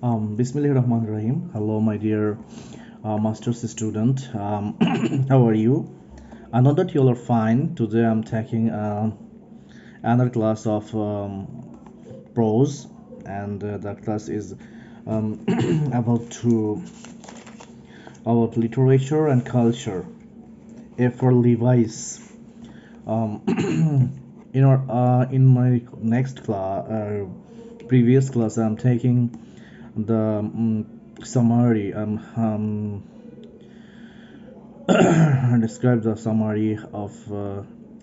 Bismillahir Rahmanir Rahim. Hello, my dear master's student. How are you? I know that you all are fine. Today I'm taking another class of prose, and that class is um, about to about literature and culture. A for Levi's. Um, in my next class, previous class, I'm taking the summary. Describe the summary of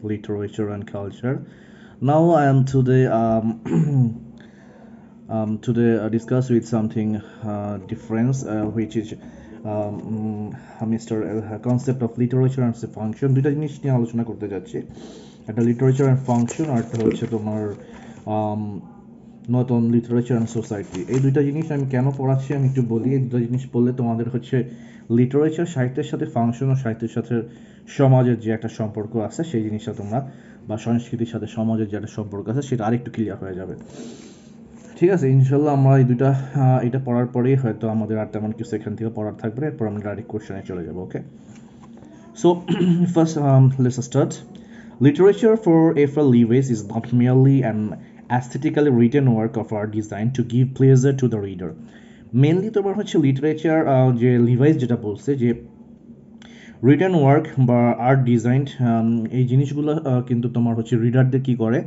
literature and culture. Now I am today discuss with something different, which is Mr. Concept of literature and its function. দুইটা জিনিস নিয়ে আলোচনা করতে যাচ্ছি, একটা literature and function আর একটা হচ্ছে তোমার নতুন লিটারেচার অ্যান্ড সোসাইটি। এই দুইটা জিনিস আমি কেন পড়াচ্ছি আমি একটু বলি। এই দুটো জিনিস পড়লে তোমাদের হচ্ছে লিটারেচার সাহিত্যের সাথে ফাংশন ও সাহিত্যের সাথে সমাজের যে একটা সম্পর্ক আছে সেই জিনিসটা তোমরা, বা সংস্কৃতির সাথে সমাজের যে একটা সম্পর্ক আছে সেটা আরেকটু ক্লিয়ার হয়ে যাবে। ঠিক আছে, ইনশাল্লাহ আমরা এই দুইটা এটা পড়ার পরেই হয়তো আমাদের আর তেমন কিছু এখান থেকে পড়ার থাকবে, এরপর আমরা ডাইরেক্ট কোশ্চেনে চলে যাবো। Okay, so first let's start. Literature for April Lewis is not merely an aesthetically written work of art designed to give pleasure to the reader. Mainly তোমার হচ্ছে লিটারেচার, যে লিভাইস যেটা বলছে যে রিটেন ওয়ার্ক বা আর্ট ডিজাইন, এই জিনিসগুলো কিন্তু তোমার হচ্ছে রিডারদের কী করে,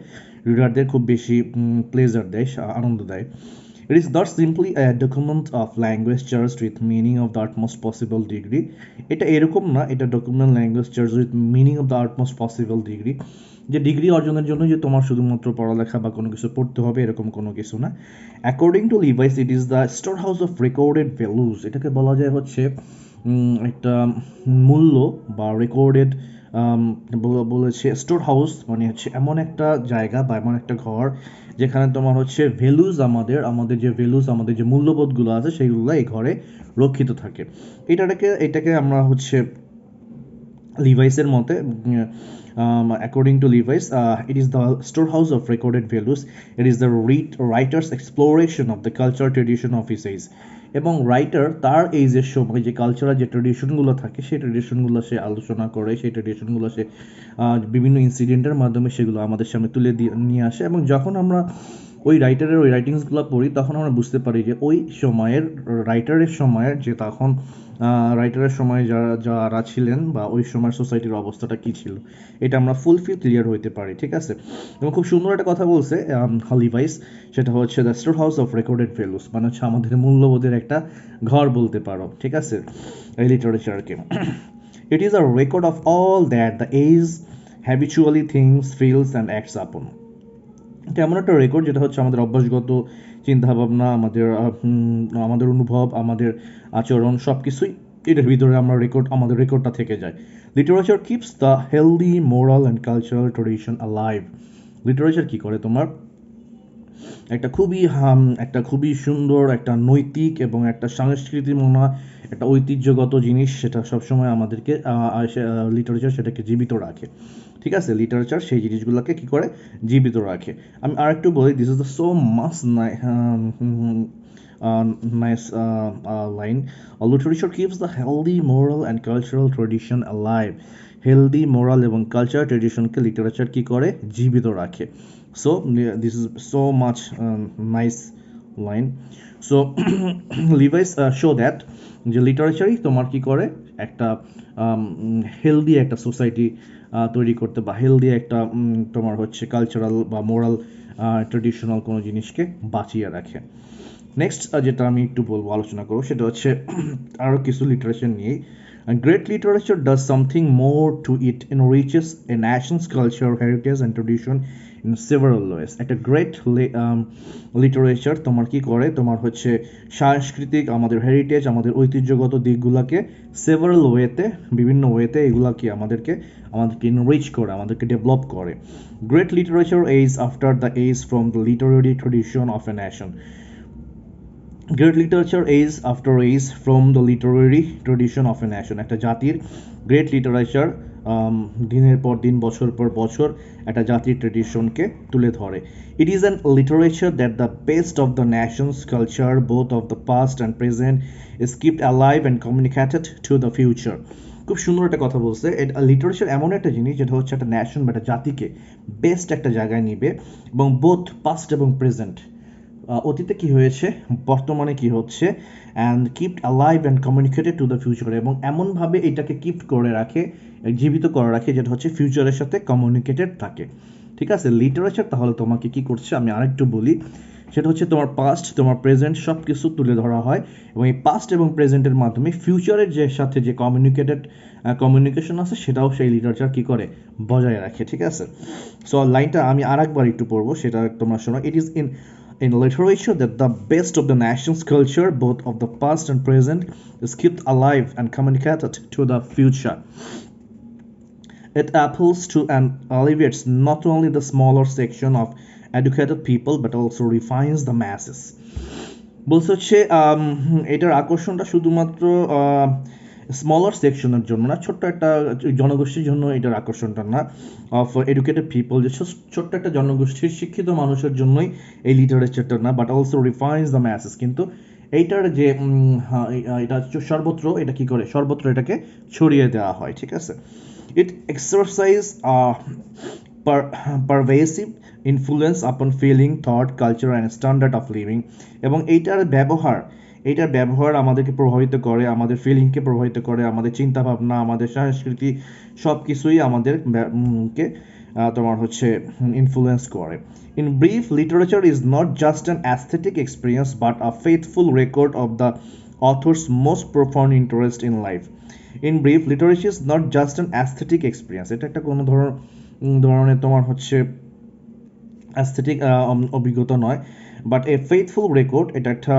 রিডারদের খুব বেশি প্লেজার দেয়, আনন্দ দেয়। It is not simply a document of language charged with meaning of the utmost possible degree. এটা এরকম না, এটা document language charge with meaning of the utmost possible degree, যে ডিগ্রি অর্জনের জন্য যে তোমার শুধুমাত্র পড়ালেখা বা কোনো কিছু পড়তে হবে এরকম কোনো কিছু না। According to Levi's it is the store house of recorded values. এটাকে বলা যায় হচ্ছে একটা মূল্য বা রেকর্ডেড, বলেছে স্টোর হাউস মানে হচ্ছে এমন একটা জায়গা বা এমন একটা ঘর যেখানে তোমার হচ্ছে ভ্যালুজ, আমাদের যে ভ্যালুজ, আমাদের যে মূল্যবোধগুলো আছে সেইগুলো এই ঘরে রক্ষিত থাকে। এটাকে আমরা হচ্ছে লিভাইসের মতে, according to Levi's, it is the storehouse of recorded values. It is the writer's exploration of the cultural tradition of his age. এবং রাইটার তার এইজের সময় যে কালচারাল যে ট্রেডিশনগুলো থাকে সেই ট্রেডিশনগুলো সে আলোচনা করে, সেই ট্রেডিশনগুলো সে বিভিন্ন ইনসিডেন্টের মাধ্যমে সেগুলো আমাদের সামনে তুলে নিয়ে আসে। এবং যখন আমরা ওই রাইটারের ওই রাইটিংসগুলো পড়ি তখন আমরা বুঝতে পারি যে ওই সময়ের রাইটারের সময়ের যে তখন রাইটারের সময় যারা ছিলেন বা ওই সময়ের সোসাইটির অবস্থাটা কী ছিল, এটা আমরা ফুলফিল ক্লিয়ার হইতে পারি। ঠিক আছে, এবং খুব সুন্দর একটা কথা বলছে লিভাইস, সেটা হচ্ছে the store house of recorded values, মানে হচ্ছে আমাদের মূল্যবোধের একটা ঘর বলতে পারো। ঠিক আছে, এই লিটারেচারকে it is a record of all that the age habitually thinks feels and acts upon. এটা এমন একটা রেকর্ড যেটা হচ্ছে আমাদের অভ্যাসগত চিন্তাভাবনা, আমাদের অনুভব, আমাদের আচরণ সব কিছুই এটার ভিতরে আমাদের রেকর্ডটা থেকে যায়। Literature keeps the healthy moral and cultural tradition alive. Literature কী করে তোমার একটা খুবই সুন্দর একটা নৈতিক এবং একটা সংস্কৃতিমনা একটা ঐতিহ্যগত জিনিস, সেটা সবসময় আমাদেরকে লিটারেচার সেটাকে জীবিত রাখে। ঠিক আছে, লিটারেচার সেই জিনিসগুলোকে কী করে জীবিত রাখে। আমি আর একটু বলি, this is the so much nice line. Literature keeps the healthy moral and cultural tradition alive. Healthy moral এবং কালচার ট্রেডিশনকে লিটারেচার কী করে জীবিত রাখে। So this is so much nice line. So Levi's show that যে লিটারেচারই তোমার কী করে একটা healthy একটা সোসাইটি তৈরি করতে, বা হেলদি একটা তোমার হচ্ছে কালচারাল বা মোরাল ট্রেডিশনাল কোনো জিনিসকে বাঁচিয়ে রাখে। নেক্সট যেটা আমি একটু বলবো, আলোচনা করবো, সেটা হচ্ছে আরও কিছু লিটারেচার নিয়েই। Great literature does something more to it, enriches a nation's culture, heritage and tradition in several ways. একটা গ্রেট লিটারেচার তোমার কি করে, তোমার হচ্ছে সাংস্কৃতিক আমাদের হেরিটেজ, আমাদের ঐতিহ্যগত দিকগুলোকে সেভারাল ওয়েতে, বিভিন্ন ওয়েতে এগুলাকে আমাদেরকে এনরিচ করে, আমাদেরকে ডেভেলপ করে। Great literature age after the age from the literary tradition of a nation. Great literature age after age from the literary tradition of a nation. একটা জাতির গ্রেট লিটারেচার দিনের পর দিন বছর পর বছর একটা জাতির ট্রেডিশনকে তুলে ধরে। It is an literature that the best of the Nations culture both of the past and present is kept alive and communicated to the future. খুব সুন্দর একটা কথা বলছে। লিটারেচার এমন একটা জিনিস যেটা হচ্ছে একটা ন্যাশন বা একটা জাতিকে বেস্ট একটা জায়গায় নিবে, এবং বোথ পাস্ট এবং প্রেজেন্ট, অতীতে কি হয়েছে, বর্তমানে কি হচ্ছে, and kept alive and communicated to the future, এবং এমনভাবে এটাকে কিপ্ট করে রাখে, জীবিত করে রাখে, যেটা হচ্ছে ফিউচারের সাথে কমিউনিকেটেড থাকে। ঠিক আছে, লিটারেচার তাহলে তোমাকে কি করছে আমি আরেকটু বলি, সেটা হচ্ছে তোমার পাস্ট তোমার প্রেজেন্ট সব কিছু তুলে ধরা হয়, এবং এই পাস্ট এবং প্রেজেন্টের মাধ্যমে ফিউচারের যে সাথে যে কমিউনিকেশন আছে সেটাও সেই লিটারেচার কি করে, বজায় রাখে। ঠিক আছে, সো লাইনটা আমি আরেকবার একটু পড়বো, সেটা তোমরা শোনো। It is in literature that the best of the nation's culture, both of the past and present, is kept alive and communicated to the future. It appeals to and alleviates not only the smaller section of educated people but also refines the masses. বলছে হচ্ছে এটার আকর্ষণটা শুধুমাত্র smaller সেকশনের জন্য না, ছোট্ট একটা জনগোষ্ঠীর জন্য এটার আকর্ষণটা না, অফ এডুকেটেড পিপল, যে ছোট্ট একটা জনগোষ্ঠীর শিক্ষিত মানুষের জন্যই এই লিটারেচারটা না, বাট অলসো রিফাইন্স দ্য ম্যাসেস। কিন্তু এইটার যে এটা সর্বত্র, এটা কি করে, সর্বত্র এটাকে ছড়িয়ে দেওয়া হয়। ঠিক আছে, it exercise pervasive influence upon feeling, thought, culture and standard of living. এবং এইটার ব্যবহার আমাদেরকে প্রভাবিত করে, আমাদের ফিলিংকে প্রভাবিত করে, আমাদের চিন্তাভাবনা, আমাদের সংস্কৃতি সব কিছুই আমাদের কে তোমার হচ্ছে ইনফ্লুয়েন্স করে। In brief, literature is not just an aesthetic experience but a faithful record of the author's most profound interest in life. In brief, literature is not just an aesthetic experience, এটা একটা কোনো ধরনের তোমার হচ্ছে aesthetic অভিজ্ঞতা নয়, but A faithful record, এটা একটা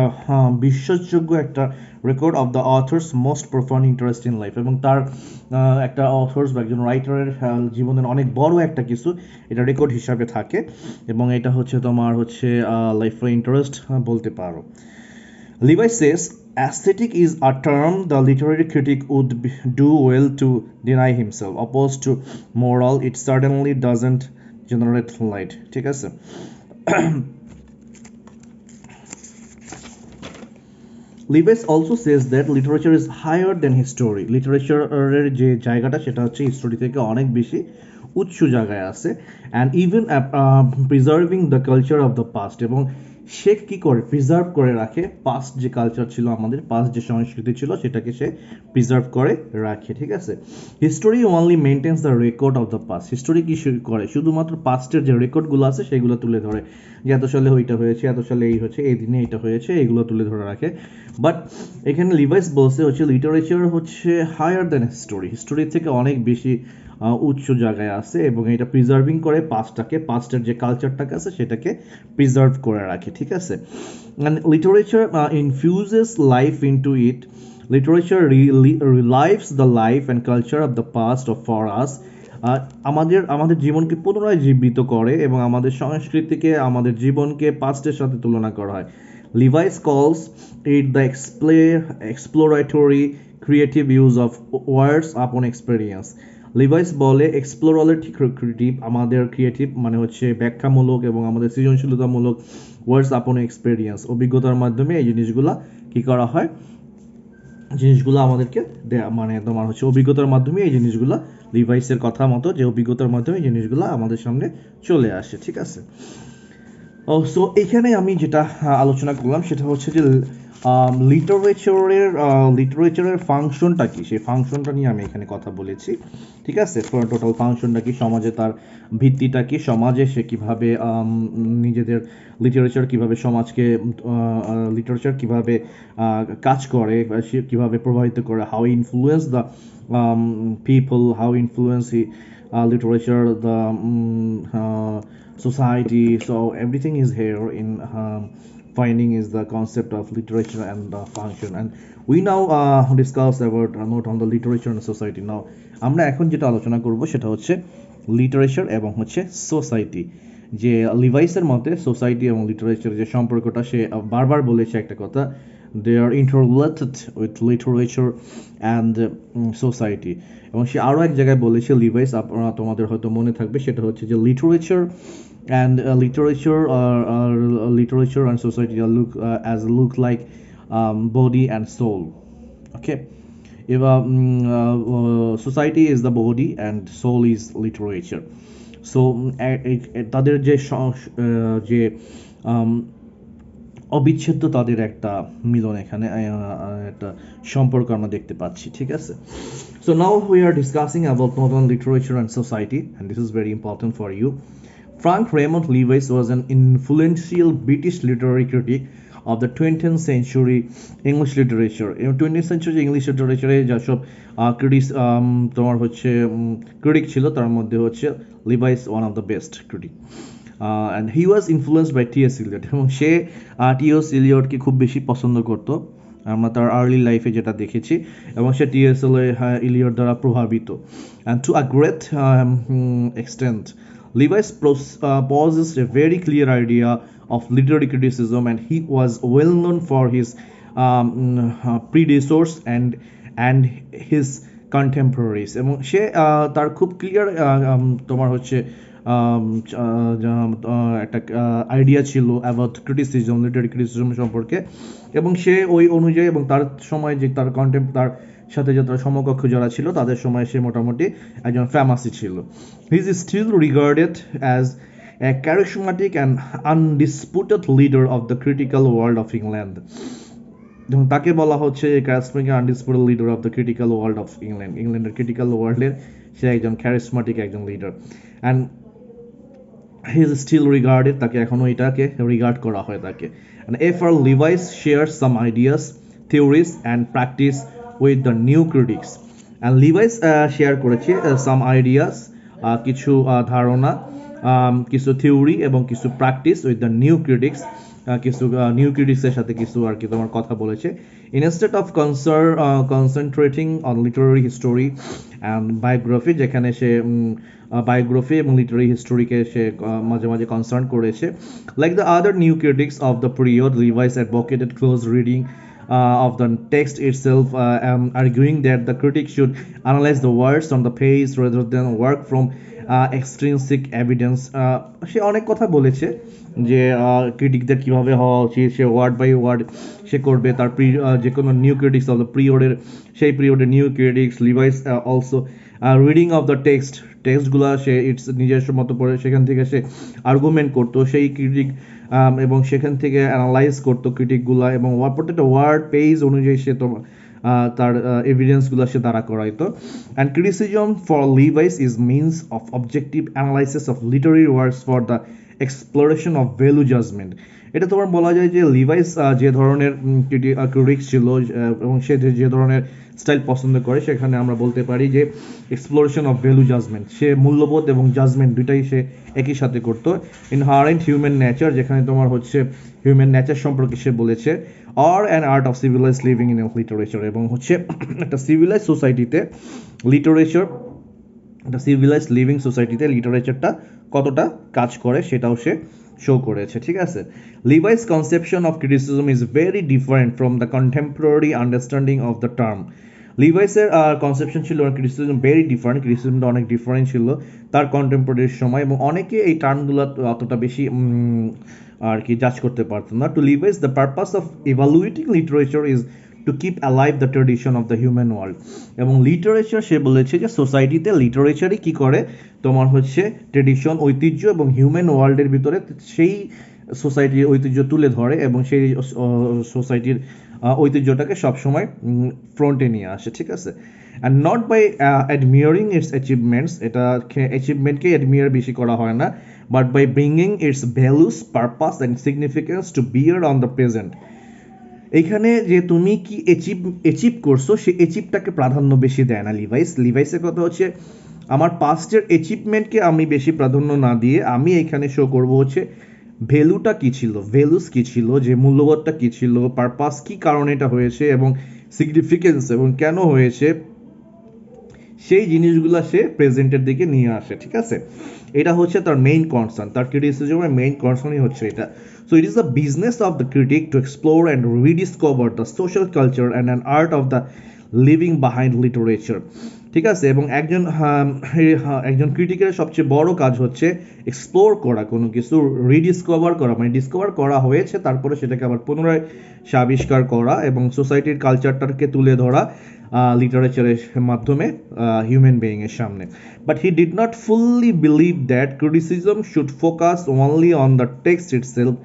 বিশ্বাসযোগ্য একটা record of the author's most profound interest in life, এবং তার একটা অথর্স বা একজন রাইটারের জীবনের অনেক বড় একটা কিছু এটা রেকর্ড হিসাবে থাকে, এবং এটা হচ্ছে তোমার হচ্ছে লাইফের ইন্টারেস্ট বলতে পারো। Levi says, aesthetic is a term the literary critic would do well to deny himself. Opposed to moral, it certainly doesn't generate light. ঠিক আছে, Levi's also says that literature is higher than history. লিটারেচারের যে জায়গাটা সেটা হচ্ছে history থেকে অনেক বেশি উচ্চ জায়গায় আছে, and even preserving the culture of the past, এবং সে কি করে, প্রিজার্ভ করে রাখে পাস্ট যে কালচার ছিল, আমাদের পাস্ট যে সংস্কৃতি ছিল সেটাকে সে প্রিজার্ভ করে রাখে। ঠিক আছে, history only maintains the record of the past. History কি করে, শুধুমাত্র পাস্টের যে রেকর্ডগুলো আছে সেগুলো তুলে ধরে, যে এত সালে ওইটা হয়েছে, এত সালে এই হচ্ছে, এই দিনে এটা হয়েছে, এগুলো তুলে ধরে রাখে। বাট এখানে লিভাইস বলছে হচ্ছে লিটারেচার হচ্ছে হায়ার দ্যান হিস্টোরি, হিস্টোরির থেকে অনেক বেশি উচ্চ জায়গায় আছে, এবং এটা প্রিজার্ভিং করে পাস্টটাকে, পাস্টের যে কালচারটাকে আছে সেটাকে প্রিজার্ভ করে রাখে। ঠিক আছে, and literature infuses life into it. Literature relives the life and culture of the past for us. আমাদের জীবনকে পুনরায় জীবিত করে, এবং আমাদের সংস্কৃতিকে, আমাদের জীবনকে পাস্টের সাথে তুলনা করা হয়। Levi's calls it the exploratory creative use of words upon experience. Levi's বলে এক্সপ্লোরেটরি আমাদের ক্রিয়েটিভ মানে হচ্ছে ব্যাখ্যামূলক এবং আমাদের সৃজনশীলতামূলক ওয়ার্ডস আপন এক্সপেরিয়েন্স, অভিজ্ঞতার মাধ্যমে এই জিনিসগুলা কি করা হয়, জিনিসগুলো আমাদেরকে মানে তোমার হচ্ছে অভিজ্ঞতার মাধ্যমে এই জিনিসগুলো, লিভাইসের কথা মতো যে অভিজ্ঞতার মাধ্যমে এই জিনিসগুলো আমাদের সামনে চলে আসে। ঠিক আছে, সো এখানে আমি যেটা আলোচনা করলাম সেটা হচ্ছে যে লিটারেচারের ফাংশনটা কি, সেই ফাংশনটা নিয়ে আমি এখানে কথা বলেছি। ঠিক আছে, টোটাল ফাংশনটা কি, সমাজে তার ভিত্তিটা কি, সমাজে সে কিভাবে নিজেদের লিটারেচার কিভাবে সমাজকে, লিটারেচার কিভাবে কাজ করে, সে কিভাবে প্রভাবিত করে, how influence the people, how influence literature the society. So everything is here in finding is the concept of literature and the function, and we now discuss about note on the literature and society. Now আমরা এখন যেটা আলোচনা করব সেটা হচ্ছে literature এবং হচ্ছে society. যে লিভাইসের মতে সোসাইটি এবং লিটারেচার যে সম্পর্কটা, সে বারবার বলেছে একটা কথা, they are interrelated with literature and society. এবং সে আরও এক জায়গায় বলেছে লিভাইস, আপনারা তোমাদের হয়তো মনে থাকবে, সেটা হচ্ছে যে literature and society are look like body and soul. Okay, if society is the body and soul is literature. So তাদের যে অবিচ্ছেদ্য তাদের একটা মিলন, এখানে একটা সম্পর্ক আমরা দেখতে পাচ্ছি, ঠিক আছে? So now we are discussing about modern literature and society, and this is very important for you. Frank Raymond Lewis was an influential British literary critic of the 20th century English literature. In 20th century English literature যেসব critics তোমার হচ্ছে critic ছিল, তার মধ্যে হচ্ছে Leavis one of the best critic. And he was influenced by T S Eliot, এবং সে T S ইলিয়টকে খুব বেশি পছন্দ করতো, আমরা তার আর্লি লাইফে যেটা দেখেছি, এবং সে টি এস ইলিয়ট দ্বারা প্রভাবিত। And to a great extent Lewis possessed a very clear idea of literary criticism, and he was well known for his predecessors and his contemporaries. এবং সে তার খুব ক্লিয়ার তোমার হচ্ছে একটা আইডিয়া ছিল অ্যাবাউট ক্রিটিসিজম, লিটারি ক্রিটিসিজম সম্পর্কে, এবং সে ওই অনুযায়ী এবং তার সময় যে তার তার সাথে যে তার সমকক্ষ যারা ছিল তাদের সময় সে মোটামুটি একজন ফেমাসই ছিল। He is still regarded as a charismatic and undisputed leader of the critical world of England. এবং তাকে বলা হচ্ছে charismatic and undisputed leader of the critical world of England, ইংল্যান্ডের ক্রিটিক্যাল ওয়ার্ল্ডের সে একজন charismatic একজন leader, and he is still regarded, তাকে এখনো এটাকে রিগার্ড করা হয় তাকে। and F.R. Lewis shares some ideas, theories and practice with the new critics, and Lewis share করেছে some ideas, কিছু ধারণা, কিছু থিওরি এবং কিছু practice with the new critics, কিছু নিউ ক্রিটিক্সের সাথে কিছু আর কি তোমার কথা বলেছে। Instead of concentrating on Literary history and biography, যেখানে সে বায়োগ্রাফি এবং লিটারারি হিস্টোরিকে সে মাঝে মাঝে কনসার্ন করেছে। Like the other new critics of the period, Levi's advocated close reading of the text itself, arguing that the critic should analyze the words on the page rather than work from extrinsic evidence. সে অনেক কথা বলেছে যে ক্রিটিকদের কীভাবে হওয়া উচিত, সে word by word সে করবে, তার যে কোনো নিউ ক্রিটিক্স অফ দ্য পিরিয়ডের, সেই পিরিয়ডের new critics. Leavis also reading of the টেক্সটগুলো সে ইটস নিজস্ব মতো পড়ে, সেখান থেকে সে আর্গুমেন্ট করতো সেই ক্রিটিক, এবং সেখান থেকে অ্যানালাইজ করতো ক্রিটিকগুলো, এবং প্রত্যেকটা ওয়ার্ড পেজ অনুযায়ী সে তার এভিডেন্সগুলো সে দ্বারা করাইতো। And criticism for Leavis is means of objective analysis of literary works for the exploration of value judgement. এটা তোমার বলা যায় যে লিভাইস যে ধরনের ক্রিটিক্স ছিল এবং সে যে ধরনের স্টাইল পছন্দ করে, সেখানে আমরা বলতে পারি যে এক্সপ্লোরেশন অফ ভ্যালু জাজমেন্ট, সে মূল্যবোধ এবং জাজমেন্ট দুইটাই সে একই সাথে করতো। ইনহারেন্ট হিউম্যান নেচার, যেখানে তোমার হচ্ছে হিউম্যান নেচার সম্পর্কে সে বলেছে। Or an art of civilise living in literature, এবং হচ্ছে একটা সিভিলাইজ সোসাইটিতে লিটারেচার, একটা সিভিলাইজ লিভিং সোসাইটিতে লিটারেচারটা কতটা কাজ করে সেটাও সে শো করেছে, ঠিক আছে? Leavis conception of criticism is very different from the contemporary understanding of the term. লিভাইসের কনসেপশন ছিল ক্রিটিসিজম ভেরি ডিফারেন্ট, ক্রিটিসিজমটা অনেক ডিফারেন্ট ছিল তার কন্টেম্পোরারির সময়, এবং অনেকে এই টার্মগুলো অতটা বেশি আর কি জাজ করতে পারতো না। To Leavis the purpose of evaluating literature is to keep alive the tradition of the human world. এবং লিটারেচার সে বলেছে যে সোসাইটিতে লিটারেচারই কী করে, তোমার হচ্ছে ট্রেডিশন, ঐতিহ্য এবং হিউম্যান ওয়ার্ল্ডের ভিতরে সেই সোসাইটির ঐতিহ্য তুলে ধরে, এবং সেই সোসাইটির ঐতিহ্যটাকে সবসময় ফ্রন্টে নিয়ে আসে, ঠিক আছে? And not by admiring its achievements, এটা অ্যাচিভমেন্টকে অ্যাডমিয়ার বেশি করা হয় না, but by bringing its values, purpose and significance to bear on the present. এইখানে যে তুমি কি অ্যাচিভ করছো, সেই অ্যাচিভটাকে প্রাধান্য বেশি দেয় না লিভাইসের কথা হচ্ছে আমার পাস্টের অ্যাচিভমেন্টকে আমি বেশি প্রাধান্য না দিয়ে আমি এখানে শো করবো হচ্ছে ভ্যালুটা কী ছিল, ভ্যালুস কী ছিল, যে মূল্যবোধটা কী ছিল, পারপাস কী কারণে এটা হয়েছে, এবং সিগনিফিকেন্স এবং কেন হয়েছে, সেই জিনিসগুলো সে প্রেজেন্টের দিকে নিয়ে আসে, ঠিক আছে? এটা হচ্ছে তার মেইন কনসার্ন, তার ক্রিটিসিজমের মেইন কনসার্নই হচ্ছে এটা। So it is the business of the critic to explore and rediscover the social culture and an art of the living behind literature. ঠিক আছে, এবং একজন ক্রিটিকের সবচেয়ে বড় কাজ হচ্ছে এক্সপ্লোর করা, কোনো কিছু রিডিসকভার করা, মানে ডিসকভার করা হয়েছে তারপরে সেটাকে আবার পুনরায় আবিষ্কার করা এবং সোসাইটির কালচারটাকে তুলে ধরা লিটারেচারের মাধ্যমে হিউম্যান বিইংয়ের সামনে। But he did not fully believe that criticism should focus only on the text itself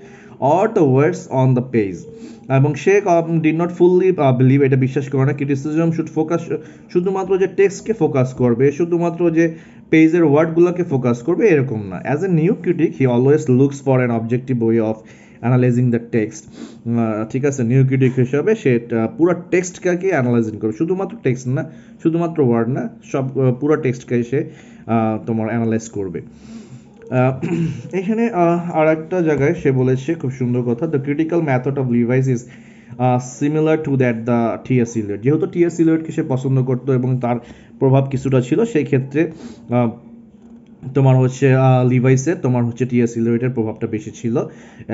or the words on the page. এবং সে ডিড নট ফুললি বিলিভ, এটা বিশ্বাস করে না ক্রিটিসিজম শুড ফোকাস শুধুমাত্র যে টেক্সটকে ফোকাস করবে, শুধুমাত্র যে পেজের ওয়ার্ডগুলোকে ফোকাস করবে, এরকম না। As a new critic he always looks for an objective way of analysing the text. ঠিক আছে, নিউ ক্রিটিক হিসাবে সে পুরো টেক্সটকে অ্যানালাইজিং করবে, শুধুমাত্র টেক্সট না, শুধুমাত্র ওয়ার্ড না, সব পুরো টেক্সটকে সে তোমার অ্যানালাইজ করবে। এখানে আর একটা জায়গায় সে বলেছে খুব সুন্দর কথা, the critical method of Leavis is similar to that the T S. Eliot. যেহেতু টি.এস. ইলিয়টকে সে পছন্দ করতো এবং তার প্রভাব কিছুটা ছিল, সেই ক্ষেত্রে তোমার হচ্ছে লিভাইসে তোমার হচ্ছে টি.এস. ইলিয়টের প্রভাবটা বেশি ছিল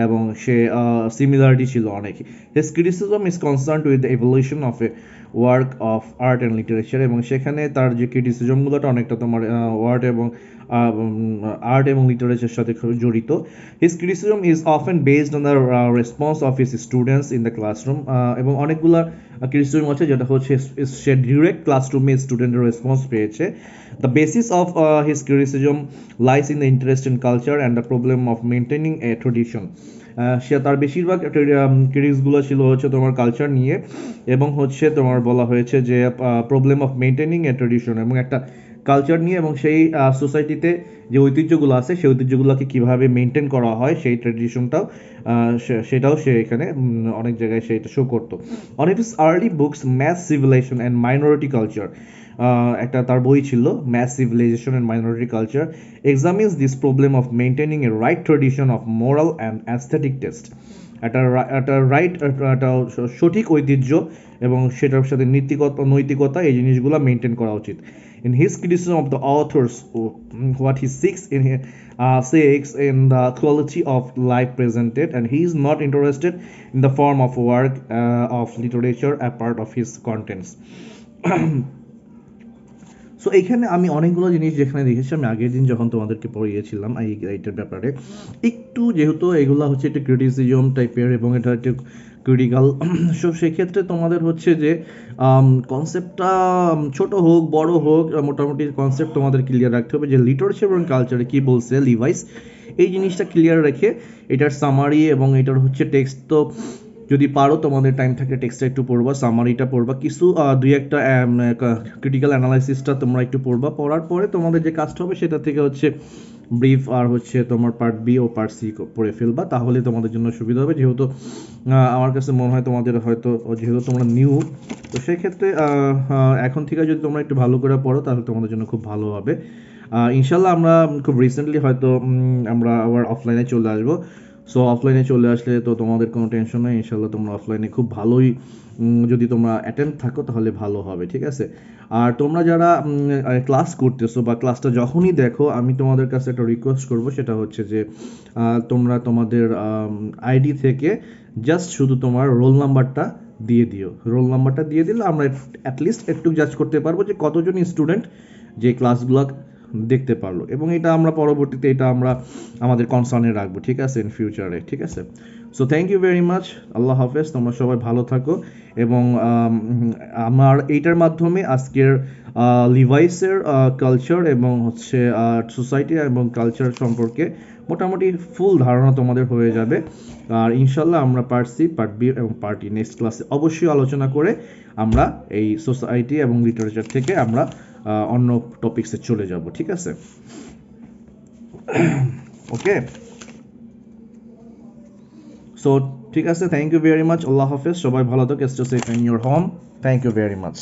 এবং সে সিমিলারিটি ছিল অনেক। His criticism is concerned with the evolution of A work of art and literature, এবং সেখানে তার যে ক্রিটিসিজমগুলোটা অনেকটা তোমার ওয়ার্ড এবং আর্ট এবং লিটারেচারের সাথে জড়িত। His criticism is often based on the response of his students in the classroom, এবং অনেকগুলো ক্রিটিসিজম আছে যেটা হচ্ছে সে ডিরেক্ট ক্লাসরুমে স্টুডেন্টের রেসপন্স পেয়েছে। The basis of his criticism lies in the interest in culture and the problem of maintaining a tradition. সে তার বেশিরভাগ ক্রিটিক্সগুলো ছিল হচ্ছে তোমার কালচার নিয়ে, এবং হচ্ছে তোমার বলা হয়েছে যে problem of maintaining a tradition, এবং একটা কালচার নিয়ে এবং সেই সোসাইটিতে যে ঐতিহ্যগুলো আছে সেই ঐতিহ্যগুলোকে কীভাবে মেনটেন করা হয় সেই ট্রেডিশনটাও সেটাও সে এখানে অনেক জায়গায় সেটা শো করতো। On his early books mass civilisation and minority culture, একটা তার বই ছিল mass civilisation and minority culture, examines this problem of maintaining a right tradition of moral and aesthetic taste. একটা রাইট, একটা সঠিক ঐতিহ্য এবং সেটার সাথে নৈতিকতা এই জিনিসগুলো মেনটেন করা উচিত। In his criticism of the authors, what he seeks in the quality of life presented, and he is not interested in the form of work of literature apart of his contents. So এইখানে আমি অনেকগুলো জিনিস যেখানে দেখেছি, আমি আগের দিন যখন তোমাদেরকে পড়িয়েছিলাম এইটার ব্যাপারে একটু, যেহেতু এগুলো হচ্ছে একটা ক্রিটিসিজম টাইপের এবং এটা একটা ক্রিটিক্যাল, সো সেক্ষেত্রে তোমাদের হচ্ছে যে কনসেপ্টটা ছোট হোক বড় হোক, মোটামুটি কনসেপ্ট তোমাদের ক্লিয়ার রাখতে হবে যে লিটারেচার এবং কালচারে কী বলছে লিভাইস, এই জিনিসটা ক্লিয়ার রেখে এটার সামারি এবং এটার হচ্ছে টেক্সট, তো যদি পারো তোমাদের টাইম থাকে টেক্সটটা একটু পড়বা, সামারিটা পড়বা, কিছু দুই একটা ক্রিটিক্যাল অ্যানালাইসিসটা তোমরা একটু পড়বা, পড়ার পরে তোমাদের যে কাজটা হবে সেটা থেকে হচ্ছে ব্রিফ আর হচ্ছে তোমার পার্ট বি ও পার্ট সি পড়ে ফেলবা, তাহলে তোমাদের জন্য সুবিধা হবে। যেহেতু আমার কাছে মনে হয় তোমাদের হয়তো, যেহেতু তোমরা নিউ, তো সেক্ষেত্রে এখন থেকে যদি তোমরা একটু ভালো করে পড়ো তাহলে তোমাদের জন্য খুব ভালো হবে। ইনশাল্লাহ আমরা খুব রিসেন্টলি হয়তো আমরা আবার অফলাইনে চলে আসবো। সো অফলাইনে চলে আসলে তো তোমাদের কোনো টেনশন নেই, ইনশাল্লাহ তোমরা অফলাইনে খুব ভালোই যদি তোমরা অ্যাটেন্ড থাকো তাহলে ভালো হবে, ঠিক আছে। আর তোমরা যারা ক্লাস করতেছো বা ক্লাসটা যখনই দেখো, আমি তোমাদের কাছে একটা রিকোয়েস্ট করব, সেটা হচ্ছে যে তোমরা তোমাদের আইডি থেকে জাস্ট শুধু তোমার রোল নাম্বারটা দিয়ে দিও। রোল নাম্বারটা দিয়ে দিলে আমরা অ্যাটলিস্ট একটু জাজ করতে পারবো যে কতজন স্টুডেন্ট যে ক্লাসগুলো দেখতে পারলো, এবং এটা আমরা পরবর্তীতে এটা আমরা আমাদের কনসার্নে রাখবো, ঠিক আছে, ইন ফিউচারে, ঠিক আছে। So thank you very much, আল্লাহ হাফেজ, তোমরা সবাই ভালো থাকো। এবং আমার এইটার মাধ্যমে আজকের লিভাইসের কালচার এবং হচ্ছে সোসাইটি এবং কালচার সম্পর্কে মোটামুটি ফুল ধারণা তোমাদের হয়ে যাবে। আর ইনশাল্লাহ আমরা পার্ট সি, পার্ট বি এবং পার্ট ই নেক্সট ক্লাসে অবশ্যই আলোচনা করে আমরা এই সোসাইটি এবং লিটারেচার থেকে আমরা অন্য টপিকসে চলে যাব, ঠিক আছে। ওকে, সো ঠিক আছে, থ্যাংক ইউ ভেরি মাচ, আল্লাহ হাফেজ, সবাই ভালো থাকো, stay safe in your home, thank you very much.